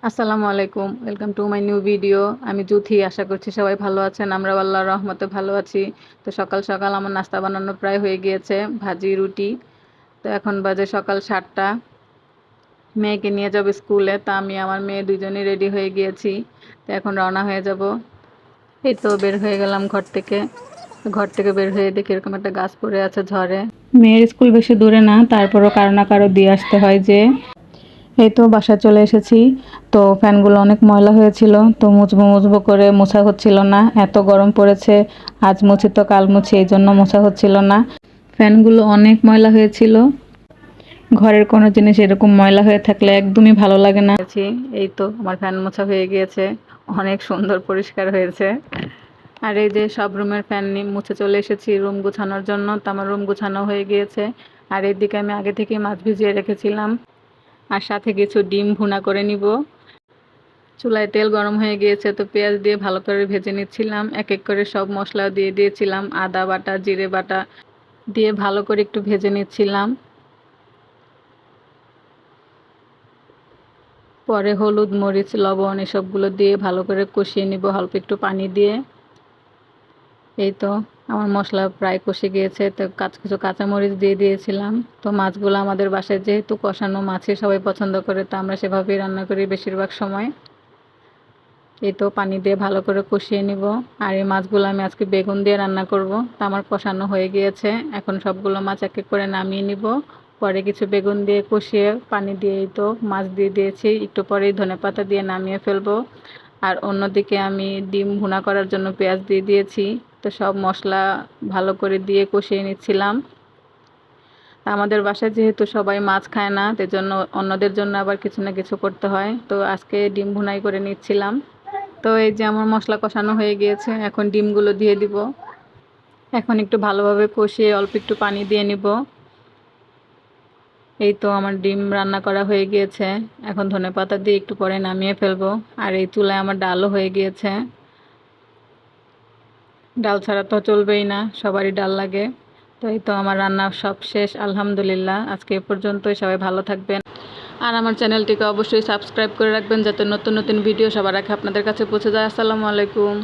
আসসালামু আলাইকুম, welcome to my new video. আমি জুথি। আশা করছি সবাই ভালো আছেন। আমরা আল্লাহর রহমতে ভালো আছি। তো সকাল সকাল আমার নাস্তা বানানো প্রায় হয়ে গিয়েছে, ভাজি রুটি। তো এখন বাজে সকাল 7টা। মেয়েকে নিয়ে যাব স্কুলে, তা আমি আমার মেয়ে দুজনেই রেডি হয়ে গিয়েছি। তো এখন রওনা হয়ে যাব। এই তো বের হয়ে গেলাম ঘর থেকে। তো ঘর থেকে বের হয়ে দেখি এরকম একটা গাছ পড়ে আছে ঝড়ে। মেয়ের স্কুল বেশি দূরে না, তারপরও কারো না কারো দিয়ে আসতে হয় যে। এই তো বাসায় চলে এসেছি। তো ফ্যানগুলো অনেক ময়লা হয়েছিল, তো মুছবো মুছবো করে মোছা হচ্ছিল না, এত গরম পড়েছে। আজ মুছি তো কাল মুছি, এই জন্য মোছা হচ্ছিল না। ফ্যানগুলো অনেক ময়লা হয়েছিল। ঘরের কোনো জিনিস এরকম ময়লা হয়ে থাকলে একদমই ভালো লাগে না। এই তো আমার ফ্যান মোছা হয়ে গিয়েছে, অনেক সুন্দর পরিষ্কার হয়েছে। আর এই যে সব রুমের ফ্যান নিয়ে মুছে চলে এসেছি রুম গুছানোর জন্য। তো আমার রুম গুছানো হয়ে গিয়েছে। আর এদিকে আমি আগে থেকে মাছ ভিজিয়ে রেখেছিলাম, আর সাথে কিছু ডিম ভুনা করে নিব। চুলায় তেল গরম হয়ে গিয়েছে, তো পেঁয়াজ দিয়ে ভালো করে ভেজে নিচ্ছিলাম। এক এক করে সব মশলা দিয়ে দিয়েছিলাম, আদা বাটা জিরে বাটা দিয়ে ভালো করে একটু ভেজে নিচ্ছিলাম। পরে হলুদ মরিচ লবণ এসবগুলো দিয়ে ভালো করে কষিয়ে নিব অল্প একটু পানি দিয়ে। এই তো আমার মশলা প্রায় কষে গিয়েছে, তো কিছু কাঁচামরিচ দিয়ে দিয়েছিলাম। তো মাছগুলো আমাদের বাসায় যেহেতু কষানো মাছই সবাই পছন্দ করে, তো আমরা সেভাবেই রান্না করি বেশিরভাগ সময়। এই তো পানি দিয়ে ভালো করে কষিয়ে নিব। আর এই মাছগুলো আমি আজকে বেগুন দিয়ে রান্না করব। তো আমার কষানো হয়ে গিয়েছে, এখন সবগুলো মাছ এক এক করে নামিয়ে নিব। পরে কিছু বেগুন দিয়ে কষিয়ে পানি দিয়ে এই তো মাছ দিয়ে দিয়েছি, একটু পরেই ধনেপাতা দিয়ে নামিয়ে ফেলবো। আর অন্যদিকে আমি ডিম ভুনা করার জন্য পেঁয়াজ দিয়ে দিয়েছি। তো সব মশলা ভালো করে দিয়ে কষিয়ে নিচ্ছিলাম। আমাদের বাসায় যেহেতু সবাই মাছ খায় না, সেজন্য অন্যদের জন্য আবার কিছু না কিছু করতে হয়। তো আজকে ডিম ভুনাই করে নিচ্ছিলাম। তো এই যে আমার মশলা কষানো হয়ে গিয়েছে, এখন ডিমগুলো দিয়ে দিব। এখন একটু ভালোভাবে কষিয়ে অল্প একটু পানি দিয়ে নিব। এই তো আমার ডিম রান্না করা হয়ে গিয়েছে। এখন ধনেপাতা দিয়ে একটু পরে নামিয়ে ফেলবো। আর এই চুলায় আমার ডালও হয়ে গিয়েছে। ডাল ছাড়া তো চলবেই না, সবারই ডাল লাগে। তো এই তো আমার রান্না সব শেষ আলহামদুলিল্লাহ। আজকে এ পর্যন্তই, সবাই ভালো থাকবেন। আর আমার চ্যানেলটিকে অবশ্যই সাবস্ক্রাইব করে রাখবেন, যাতে নতুন নতুন ভিডিও সবার আগে আপনাদের কাছে পৌঁছে যায়। আসসালামু আলাইকুম।